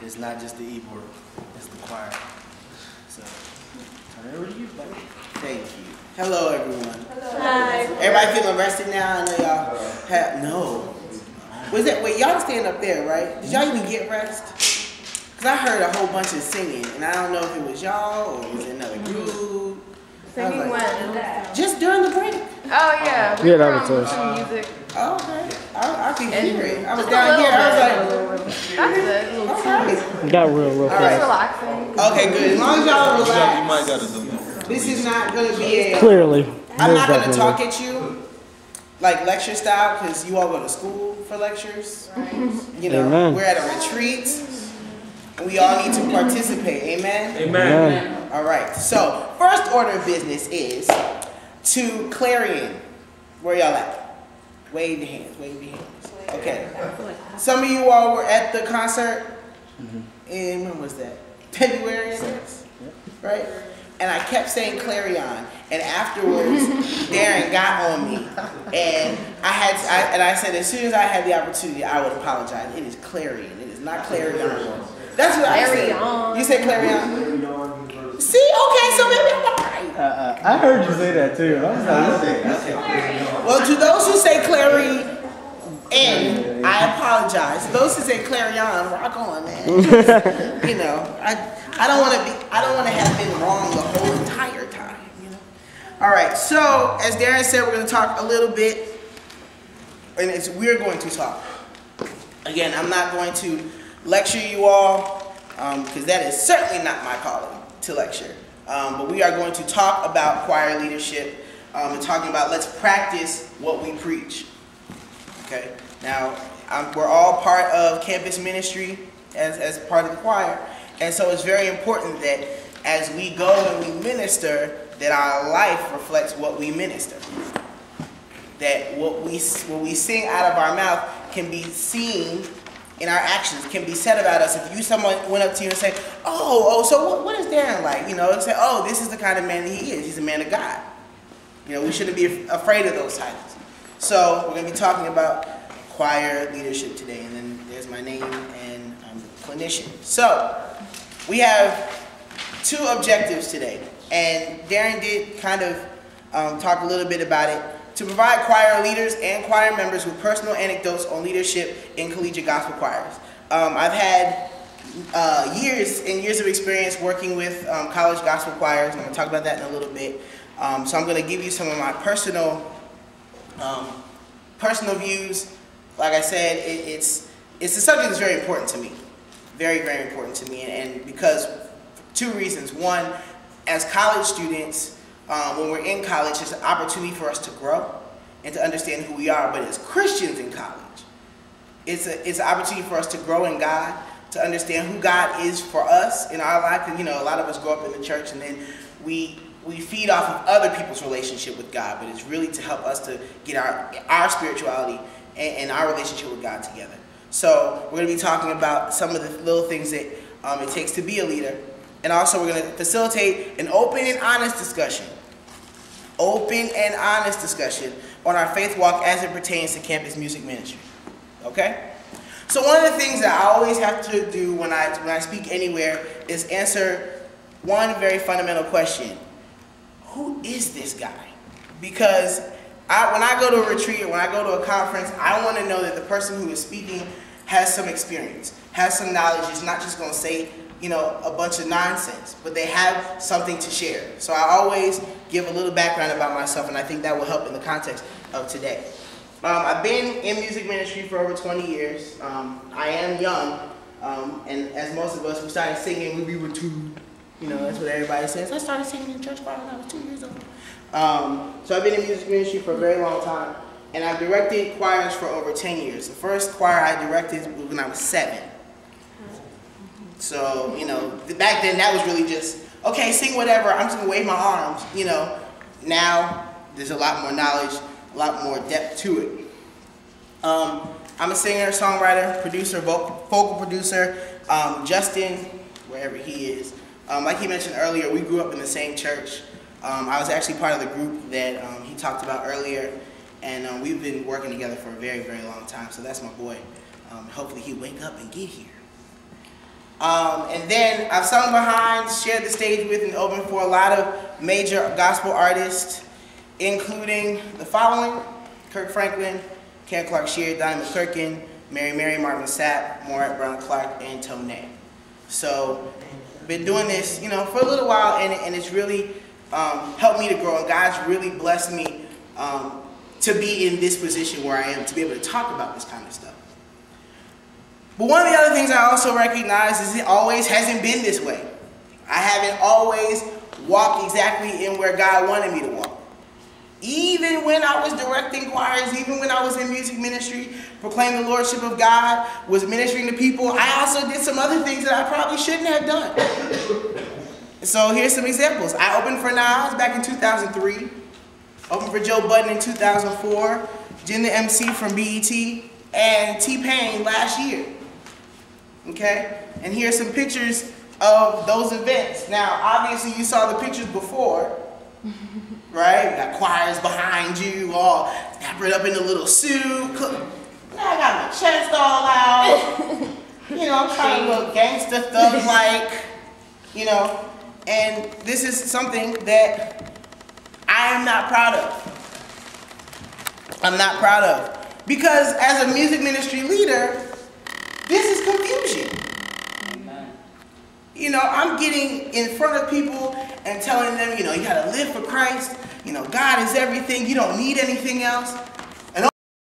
It's not just the e-board, it's the choir. So, turn it over to you, buddy. Thank you. Hello, everyone. Hello. Hi. Everybody feeling rested now? I know y'all have, no. Was that, wait, y'all stand up there, right? Did y'all even get rest? Because I heard a whole bunch of singing, and I don't know if it was y'all or was it another group. Singing when? Just during the break. Oh, yeah. We were on music. Oh, okay. I can hear it. I was down here. I was like, that's it. okay. Got real Just relaxing. Okay, good. As long as y'all relax. You might gotta zoom in. This is not going to be a... Clearly. I'm not going to talk at you like lecture style because you all go to school for lectures. You know, Amen. We're at a retreat and we all need to participate. Amen? Amen. All right. So, first order of business is to Clarion. Where y'all at? Wave your hands. Wave your hands. Okay. Some of you all were at the concert in, when was that? February 6th? Right? And I kept saying Clarion, and afterwards, Darren got on me, and I said as soon as I had the opportunity, I would apologize. It is Clarion. It is not Clarion. That's what I said. You said Clarion. See, okay, so maybe I'm alright. I heard you say that too. I was like, well, to those who say Clarion, I apologize. To those who say Clarion, rock on, man. You know, I don't want to have been wrong the whole entire time. You know. All right. So as Darren said, we're going to talk a little bit, and we're going to talk. Again, I'm not going to lecture you all because that is certainly not my calling to lecture. But we are going to talk about choir leadership and talking about let's practice what we preach. Okay. Now we're all part of campus ministry as part of the choir. And so it's very important that as we go and we minister, that our life reflects what we minister. That what we sing out of our mouth can be seen in our actions, can be said about us. If someone went up to you and said, so what is Darren like? You know, and say, oh, this is the kind of man that he is. He's a man of God. You know, we shouldn't be afraid of those titles. So we're going to be talking about choir leadership today. And then there's my name, and I'm a clinician. So we have two objectives today, and Darren did kind of talk a little bit about it, to provide choir leaders and choir members with personal anecdotes on leadership in collegiate gospel choirs. I've had years and years of experience working with college gospel choirs, and I'm going to talk about that in a little bit. So I'm going to give you some of my personal views. Like I said, it's a subject that's very important to me. Very, very important to me, and because two reasons. One, as college students, when we're in college, it's an opportunity for us to grow and to understand who we are. But as Christians in college, it's an opportunity for us to grow in God, to understand who God is for us in our life. And you know, a lot of us grow up in the church, and then we feed off of other people's relationship with God. But it's really to help us to get our spirituality and our relationship with God together. So we're going to be talking about some of the little things that it takes to be a leader. And also we're going to facilitate an open and honest discussion. Open and honest discussion on our faith walk as it pertains to campus music ministry. Okay? So one of the things that I always have to do when I speak anywhere is answer one very fundamental question. Who is this guy? Because when I go to a retreat or when I go to a conference, I want to know that the person who is speaking has some experience, has some knowledge, is not just going to say, you know, a bunch of nonsense, but they have something to share. So I always give a little background about myself, and I think that will help in the context of today. I've been in music ministry for over 20 years. I am young, and as most of us, we started singing when we were 2. You know, that's what everybody says. I started singing in church choir when I was 2 years old. So I've been in music ministry for a very long time, and I've directed choirs for over 10 years. The first choir I directed was when I was 7. So, you know, back then that was really just, okay, sing whatever, I'm just going to wave my arms, you know. Now, there's a lot more knowledge, a lot more depth to it. I'm a singer, songwriter, producer, vocal producer. Justin, wherever he is, like he mentioned earlier, we grew up in the same church. I was actually part of the group that he talked about earlier, and we've been working together for a very, very long time, so that's my boy. Hopefully he'll wake up and get here. And then I've sung behind, shared the stage with, and opened for a lot of major gospel artists, including the following: Kirk Franklin, Ken Clark Sheard, Donnie McClurkin, Mary, Marvin Sapp, Maurette Brown Clark, and Tone. So, been doing this, for a little while, and it's really helped me to grow, and God's really blessed me to be in this position where I am, to be able to talk about this kind of stuff. But one of the other things I also recognize is it always hasn't been this way. I haven't always walked exactly in where God wanted me to walk. Even when I was directing choirs, even when I was in music ministry, proclaiming the Lordship of God, was ministering to people, I also did some other things that I probably shouldn't have done. So here's some examples. I opened for Nas back in 2003, opened for Joe Budden in 2004, Jen the MC from BET, and T-Pain last year. Okay? And here's some pictures of those events. Now, obviously you saw the pictures before, right? You got choirs behind you, all dappered up in a little suit. I got my chest all out. I'm trying to look gangster thug-like, and this is something that I am not proud of. I'm not proud of. Because as a music ministry leader, this is confusion. I'm getting in front of people and telling them, you gotta live for Christ. God is everything. You don't need anything else.